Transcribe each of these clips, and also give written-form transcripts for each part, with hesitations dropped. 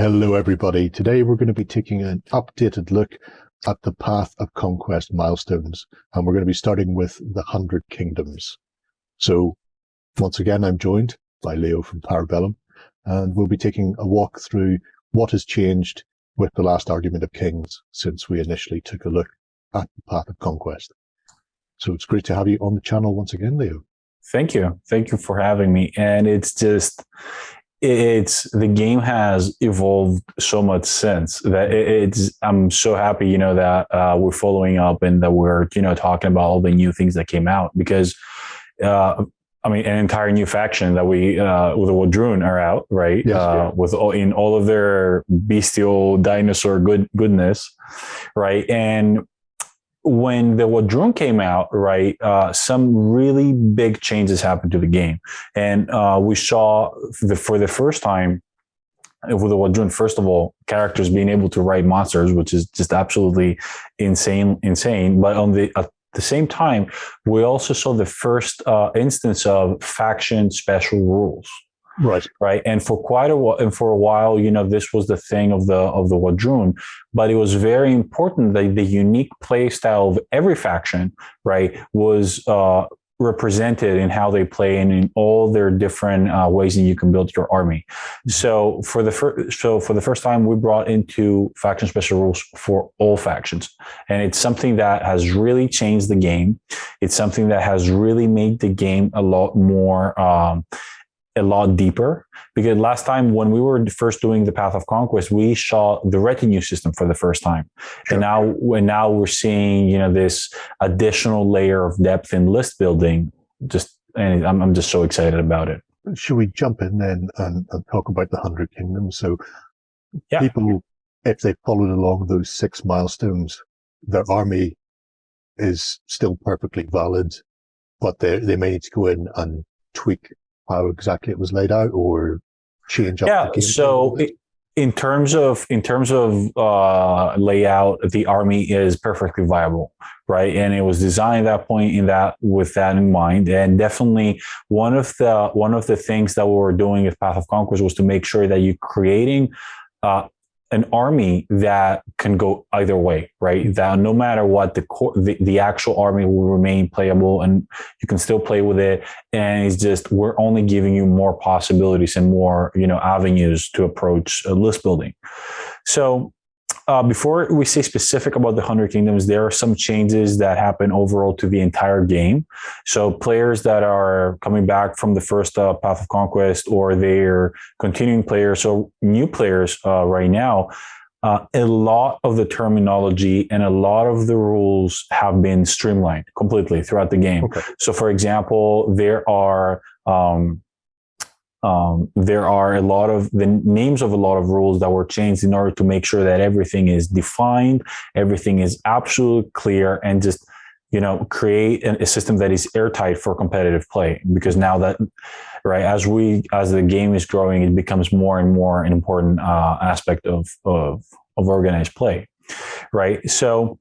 Hello, everybody. Today we're going to be taking an updated look at the Path of Conquest milestones, and we're going to be starting with the 100 Kingdoms. So, once again, I'm joined by Leo from Para Bellum, and we'll be taking a walk through what has changed with the last argument of kings since we initially took a look at the Path of Conquest. So it's great to have you on the channel once again, Leo. Thank you. Thank you for having me. And the game has evolved so much since that I'm so happy, that we're following up and that we're, talking about all the new things that came out because, an entire new faction that with the Wadrun are out, right? Yes, with all of their bestial dinosaur goodness, right? And when the Wadrun came out, right, some really big changes happened to the game. And we saw for the first time with the Wadrun, first of all, characters being able to ride monsters, which is just absolutely insane. But at the same time, we also saw the first instance of faction special rules. Right. And for a while, this was the thing of the Wadrun, but it was very important that the unique play style of every faction, right, was represented in how they play and in all their different ways that you can build your army. So for the first time, we brought into faction special rules for all factions, and it's something that has really changed the game. It's something that has really made the game a lot more. A lot deeper, because last time when we were first doing the Path of Conquest, we saw the retinue system for the first time. Sure. And now we're seeing, this additional layer of depth in list building. And I'm just so excited about it. Should we jump in then and talk about the 100 Kingdoms? So yeah. People, if they followed along those 6 milestones, their army is still perfectly valid, but they may need to go in and tweak how exactly it was laid out or change up the game. So in terms of layout, the army is perfectly viable, right? And it was designed at that point with that in mind. And definitely one of the things that we were doing with Path of Conquest was to make sure that you're creating an army that can go either way, right? That no matter what, the actual army will remain playable and you can still play with it. And it's just, we're only giving you more possibilities and more, avenues to approach list building. So before we say specific about the 100 Kingdoms, there are some changes that happen overall to the entire game. So players that are coming back from the first Path of Conquest, or they're continuing players, so new players right now, a lot of the terminology and a lot of the rules have been streamlined completely throughout the game. Okay. So for example, there are a lot of the names of a lot of rules that were changed in order to make sure that everything is defined, everything is absolutely clear, and just, create a system that is airtight for competitive play. Because now that, right, as the game is growing, it becomes more and more an important aspect of organized play, right? So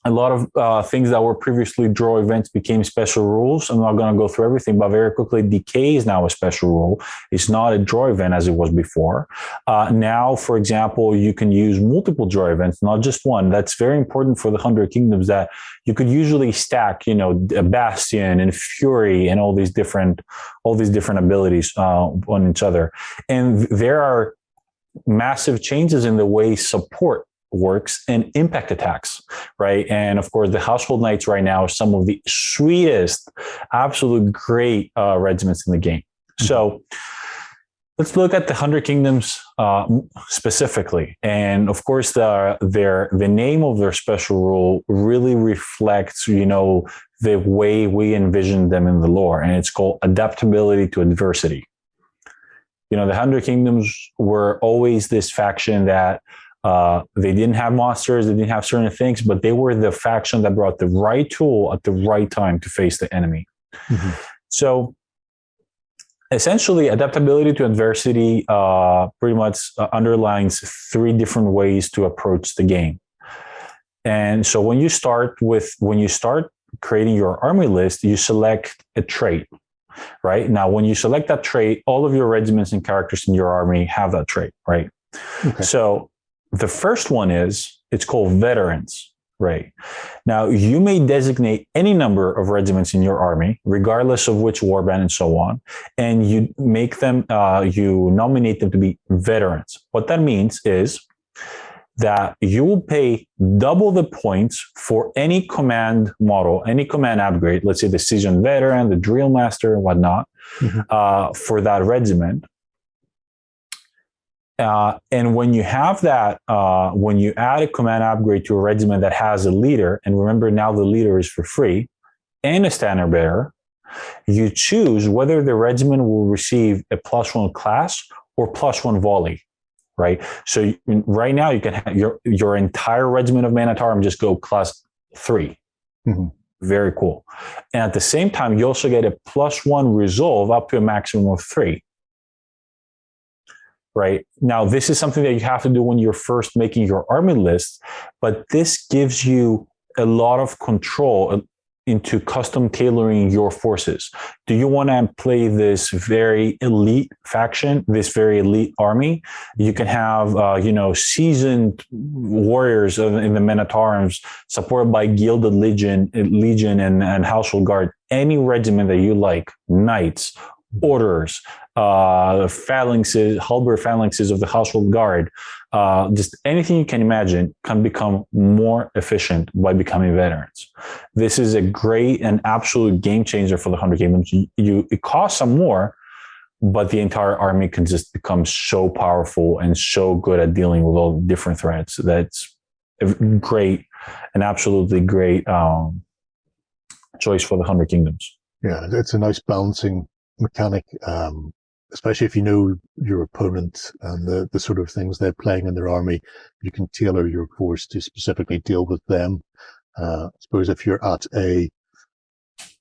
a lot of things that were previously draw events became special rules. I'm not going to go through everything, but very quickly, decay is now a special rule. It's not a draw event as it was before. Now, for example, you can use multiple draw events, not just one. That's very important for the 100 Kingdoms, that you could usually stack, Bastion and Fury and all these different abilities on each other. And there are massive changes in the way support works and impact attacks, right? And of course, the Household Knights right now are some of the sweetest, absolute great regiments in the game. Mm-hmm. So let's look at the 100 Kingdoms specifically. And of course, the name of their special rule really reflects, the way we envision them in the lore, and it's called Adaptability to Adversity. The 100 Kingdoms were always this faction that they didn't have monsters, they didn't have certain things, but they were the faction that brought the right tool at the right time to face the enemy. Mm-hmm. So essentially, adaptability to adversity pretty much underlines 3 different ways to approach the game. And so when you start creating your army list, you select a trait. Right now, when you select that trait, all of your regiments and characters in your army have that trait, right? Okay. So the first one it's called veterans, right? Now, you may designate any number of regiments in your army, regardless of which warband and so on, and you make them, you nominate them to be veterans. What that means is that you will pay double the points for any command model, any command upgrade, let's say the seasoned veteran, the drill master, and whatnot, for that regiment. And when you have that, when you add a command upgrade to a regiment that has a leader, and remember now the leader is for free, and a standard bearer, you choose whether the regiment will receive a +1 class or +1 volley, right? So right now you can have your entire regiment of men-at-arms just go class 3. Very cool. And at the same time, you also get a +1 resolve up to a maximum of 3. Right now, this is something that you have to do when you're first making your army list, but this gives you a lot of control into custom tailoring your forces. Do you want to play this very elite faction, this very elite army? You can have, seasoned warriors in the men-at-arms supported by Gilded Legion and Household Guard, any regiment that you like, knights, orders, phalanxes, halberd phalanxes of the Household Guard, just anything you can imagine can become more efficient by becoming veterans. This is a great and absolute game changer for the 100 Kingdoms. It costs some more, but the entire army can just become so powerful and so good at dealing with all different threats. That's a great, an absolutely great choice for the 100 Kingdoms. Yeah, it's a nice balancing mechanic, especially if you know your opponent and the sort of things they're playing in their army. You can tailor your force to specifically deal with them. I suppose if you're at a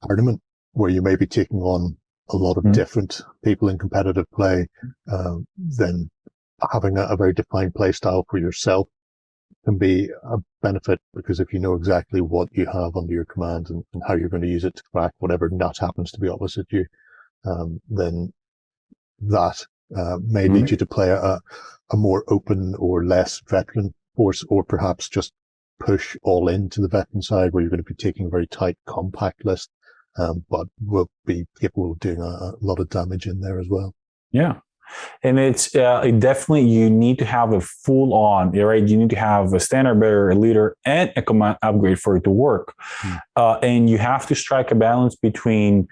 tournament where you may be taking on a lot of different people in competitive play, then having a very defined play style for yourself can be a benefit, because if you know exactly what you have under your command and how you're going to use it to crack whatever nut happens to be opposite you, then that may lead you to play a more open or less veteran force, or perhaps just push all into the veteran side where you're going to be taking a very tight, compact list, but will be capable of doing a lot of damage in there as well. Yeah. And it's it definitely, you need to have a full on, right? You need to have a standard bearer, a leader, and a command upgrade for it to work. And you have to strike a balance between,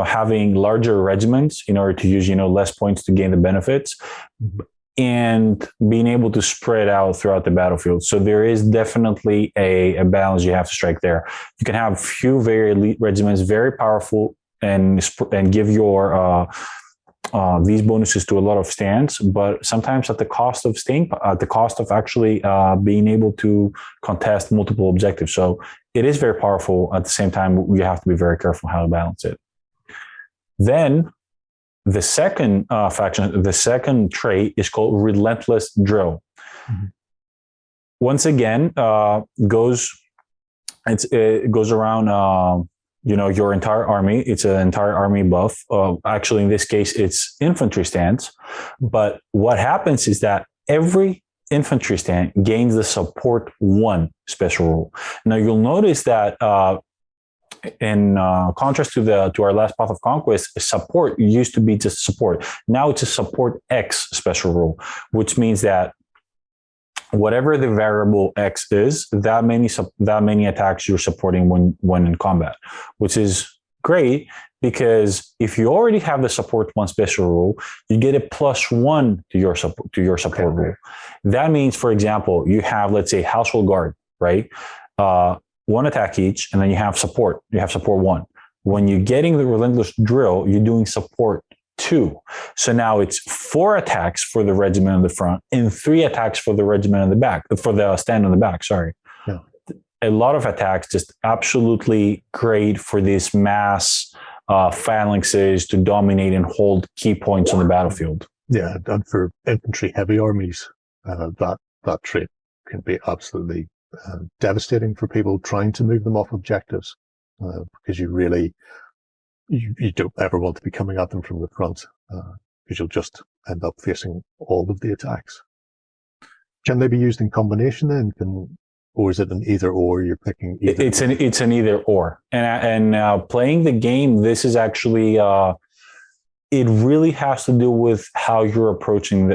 having larger regiments in order to use, less points to gain the benefits, and being able to spread out throughout the battlefield. So there is definitely a balance you have to strike there. You can have few very elite regiments, very powerful, and give your these bonuses to a lot of stands, but sometimes at the cost of actually being able to contest multiple objectives. So it is very powerful. At the same time, we have to be very careful how to balance it. Then the second faction, the second trait is called Relentless Drill. Once again, it goes around your entire army. It's an entire army buff. Actually, in this case, it's infantry stands. But what happens is that every infantry stand gains the support 1 special rule. Now, you'll notice that in contrast to our last Path of Conquest, support used to be just support. Now it's a support X special rule, which means that whatever the variable X is, that many attacks you're supporting when in combat, which is great, because if you already have the support 1 special rule, you get a +1 to your support rule. That means, for example, you have, let's say, Household Guard, right? 1 attack each, and then you have support. You have support 1. When you're getting the Relentless Drill, you're doing support 2. So now it's 4 attacks for the regiment in the front and 3 attacks for the regiment in the back, for the stand on the back. Sorry. Yeah. A lot of attacks, just absolutely great for these mass phalanxes to dominate and hold key points on the battlefield. Yeah, and for infantry heavy armies, that trait can be absolutely devastating for people trying to move them off objectives, because you don't ever want to be coming at them from the front, because you'll just end up facing all of the attacks. Can they be used in combination then? Or is it an either or? You're picking either. It's an either or. And playing the game, this is actually it really has to do with how you're approaching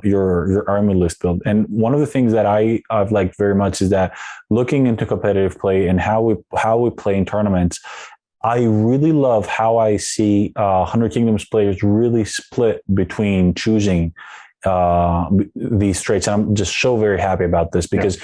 your army list build. And one of the things that I've liked very much is that looking into competitive play and how we play in tournaments, I really love how I see 100 Kingdoms players really split between choosing these traits. And I'm just so very happy about this because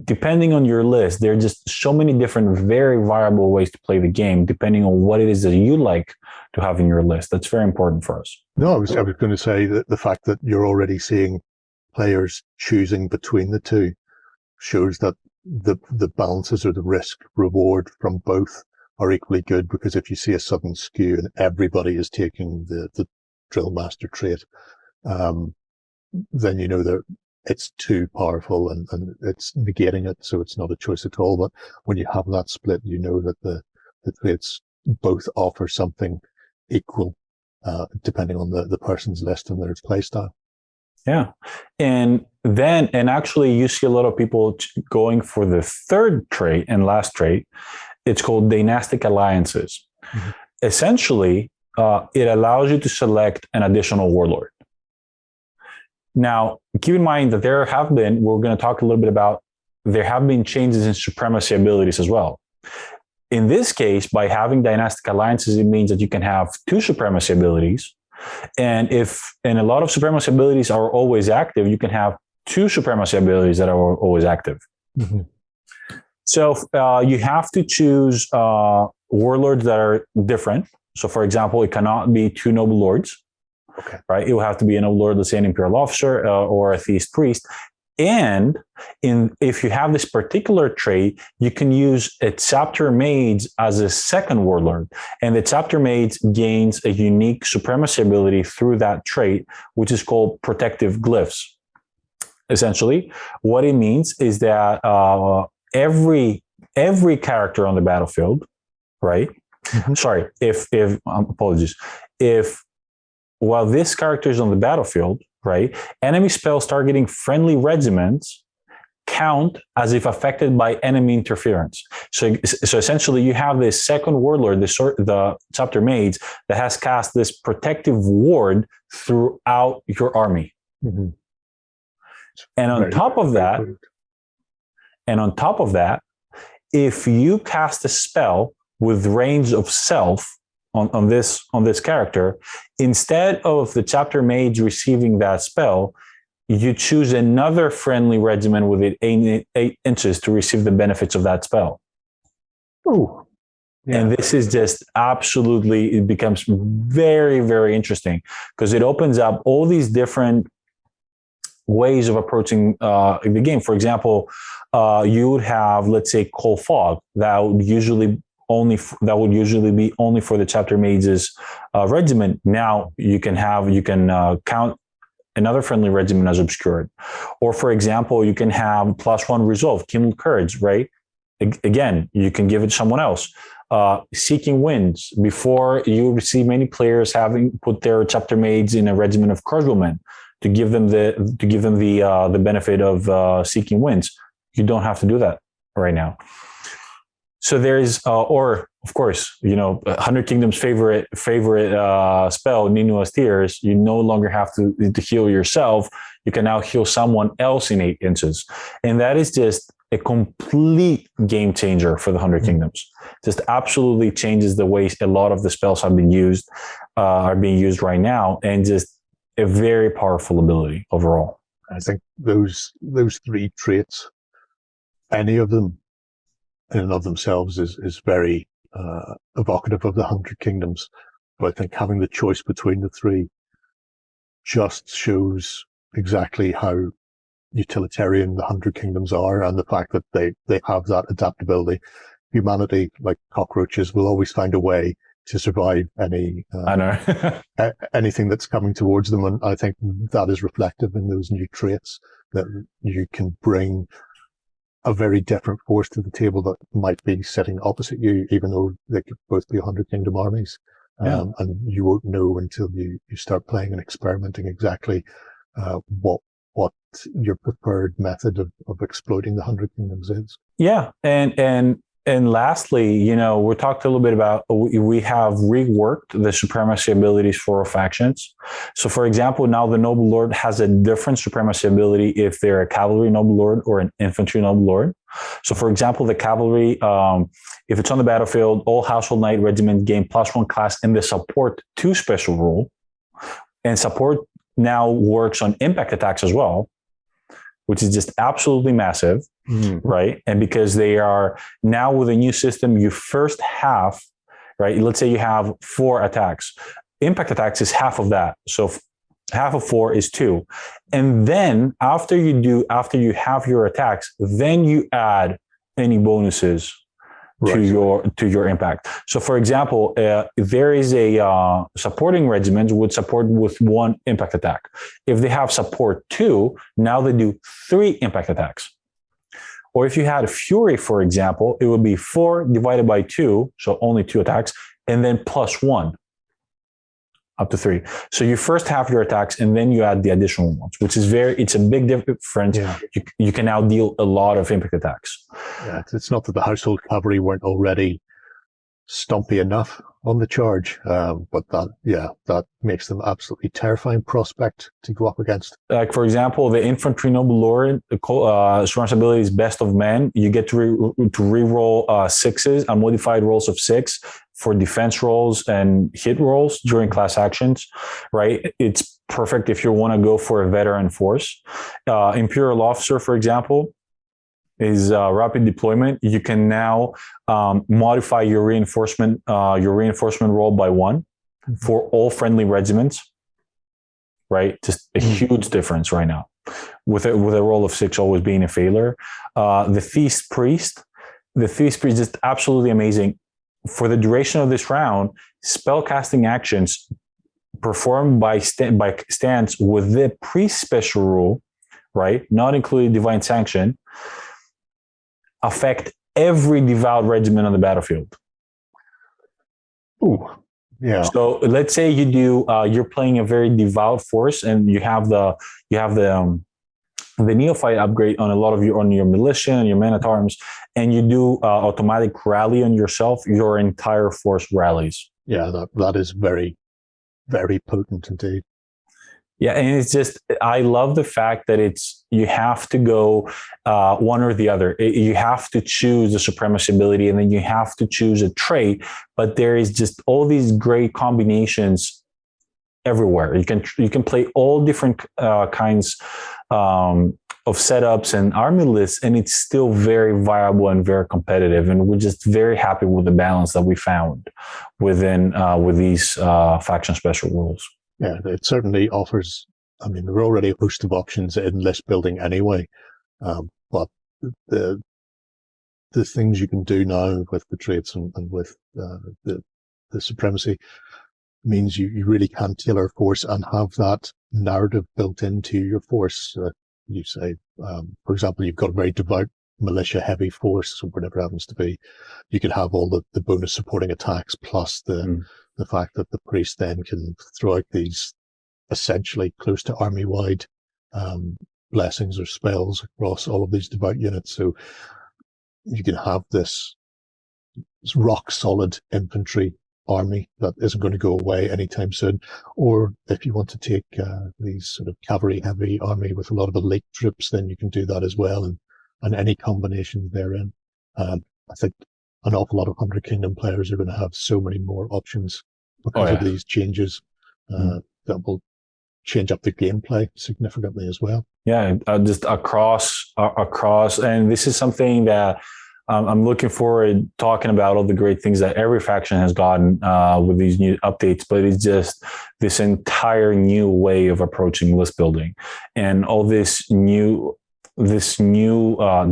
depending on your list, there are just so many different, very viable ways to play the game, depending on what it is that you like to have in your list. That's very important for us. No, I was going to say that the fact that you're already seeing players choosing between the two shows that the balances or the risk reward from both are equally good, because if you see a sudden skew and everybody is taking the drill master trait, then you know that it's too powerful and it's negating it, so it's not a choice at all. But when you have that split, you know that the traits both offer something equal, depending on the person's list and their play style. Yeah. And actually you see a lot of people going for the third trait and last trait. It's called Dynastic Alliances. Mm-hmm. Essentially, it allows you to select an additional warlord. Now, keep in mind that we're going to talk a little bit about, there have been changes in supremacy abilities as well. In this case, by having Dynastic Alliances, it means that you can have 2 supremacy abilities. And a lot of supremacy abilities are always active, you can have 2 supremacy abilities that are always active. Mm-hmm. So you have to choose warlords that are different. So, for example, it cannot be 2 noble lords. Okay. Right? It will have to be a noble lord, let's say an imperial officer or a theist priest. And if you have this particular trait, you can use a chapter mage as a second warlord. And the chapter mage gains a unique supremacy ability through that trait, which is called protective glyphs. Essentially, what it means is that every character on the battlefield, right? Mm-hmm. Sorry, apologies. While this character is on the battlefield, right, enemy spells targeting friendly regiments count as if affected by enemy interference. So essentially, you have this second warlord, the chapter mage, that has cast this protective ward throughout your army. Mm-hmm. And on top of that, if you cast a spell with range of self on this character, instead of the chapter mage receiving that spell, you choose another friendly regiment within 8 inches to receive the benefits of that spell. Oh, yeah. And this is just absolutely, it becomes very, very interesting because it opens up all these different ways of approaching the game. For example, you would have, let's say, Cold Fog that would usually be only for the chapter mage's regiment. Now you can count another friendly regiment as obscured. Or for example, you can have +1 resolve, kindled courage, right? Again, you can give it to someone else. Seeking winds, before you see many players having put their chapter mages in a regiment of crossbowmen to give them the benefit of seeking winds. You don't have to do that right now. So there's, or of course, 100 Kingdoms' favorite spell, Ninua's Tears. You no longer have to heal yourself. You can now heal someone else in 8 inches, and that is just a complete game changer for the 100 Kingdoms. Just absolutely changes the way a lot of the spells are being used right now, and just a very powerful ability overall. I think those 3 traits, any of them in and of themselves is very evocative of the 100 Kingdoms. But I think having the choice between the 3 just shows exactly how utilitarian the 100 Kingdoms are, and the fact that they have that adaptability. Humanity, like cockroaches, will always find a way to survive anything that's coming towards them. And I think that is reflective in those new traits, that you can bring a very different force to the table that might be sitting opposite you, even though they could both be 100 Kingdom armies. And you won't know until you start playing and experimenting exactly what your preferred method of exploiting the 100 Kingdoms is. Yeah, and lastly, we talked a little bit about, we have reworked the supremacy abilities for factions. So, for example, now the noble lord has a different supremacy ability if they're a cavalry noble lord or an infantry noble lord. So, for example, the cavalry, if it's on the battlefield, all household knight regiments gain +1 class in the support 2 special rule, and support now works on impact attacks as well, which is just absolutely massive, right? And because they are now with a new system, you first have, right? Let's say you have 4 attacks. Impact attacks is half of that. So half of 4 is 2. And then after you have your attacks, then you add any bonuses to your impact. So, for example, there is a supporting regiment would support with 1 impact attack. If they have support 2, now they do 3 impact attacks. Or if you had a fury, for example, it would be 4 divided by 2, so only 2 attacks, and then +1 up to 3. So you first have your attacks, and then you add the additional ones, which is it's a big difference. Yeah. You can now deal a lot of impact attacks. Yeah, it's not that the household cavalry weren't already stumpy enough on the charge, but that makes them absolutely terrifying prospect to go up against. Like, for example, the infantry noble lord, Supremacy Abilities Best of Men, you get to re-roll 6s, unmodified rolls of 6 for defense rolls and hit rolls during class actions, right? It's perfect if you want to go for a veteran force. Imperial Officer, for example, is rapid deployment. You can now modify your reinforcement roll by 1 for all friendly regiments, right? Just a huge difference right now with a roll of 6 always being a failure. The Feast Priest is absolutely amazing. For the duration of this round, spellcasting actions performed by stance with the priest special rule, right, not including divine sanction, affect every devout regiment on the battlefield. Ooh, yeah. So let's say you're playing a very devout force, and you have the neophyte upgrade on on your militia and your men-at-arms, and you do automatic rally on yourself, your entire force rallies. Yeah, that is very, very potent indeed. Yeah, and it's just, I love the fact that you have to go one or the other. You have to choose the supremacy ability, and then you have to choose a trait, but there is just all these great combinations everywhere. You can play all different kinds of setups and army lists, and it's still very viable and very competitive. And we're just very happy with the balance that we found with these faction special rules. Yeah, it certainly offers. I mean, there are already a host of options in list building anyway, but the things you can do now with the traits and with the supremacy means you really can tailor a force and have that narrative built into your force. You say, for example, you've got a very devout militia heavy force, or whatever it happens to be. You could have all the bonus supporting attacks plus the fact that the priest then can throw out these essentially close to army-wide blessings or spells across all of these devout units. So you can have this rock-solid infantry army that isn't going to go away anytime soon. Or if you want to take these sort of cavalry-heavy army with a lot of elite troops, then you can do that as well, and any combination therein. I think an awful lot of 100 Kingdom players are going to have so many more options because of these changes that will change up the gameplay significantly as well. Yeah, just across, and this is something that I'm looking forward to talking about, all the great things that every faction has gotten with these new updates, but it's just this entire new way of approaching list building and all this new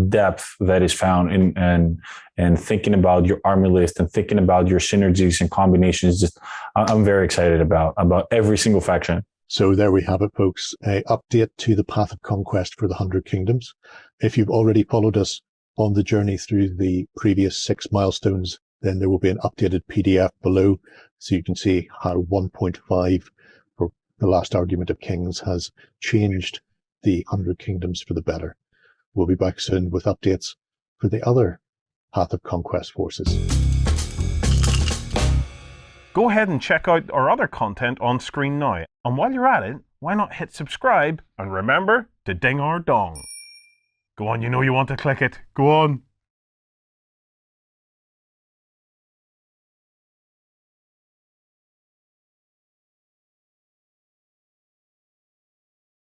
depth that is found in and thinking about your army list and thinking about your synergies and combinations. Just, I'm very excited about every single faction. So there we have it, folks. An update to the Path of Conquest for the 100 Kingdoms. If you've already followed us on the journey through the previous 6 milestones, then there will be an updated PDF below, so you can see how 1.5 for the last argument of kings has changed the 100 Kingdoms for the better. We'll be back soon with updates for the other Path of Conquest forces. Go ahead and check out our other content on screen now. And while you're at it, why not hit subscribe and remember to ding our dong. Go on, you know you want to click it. Go on.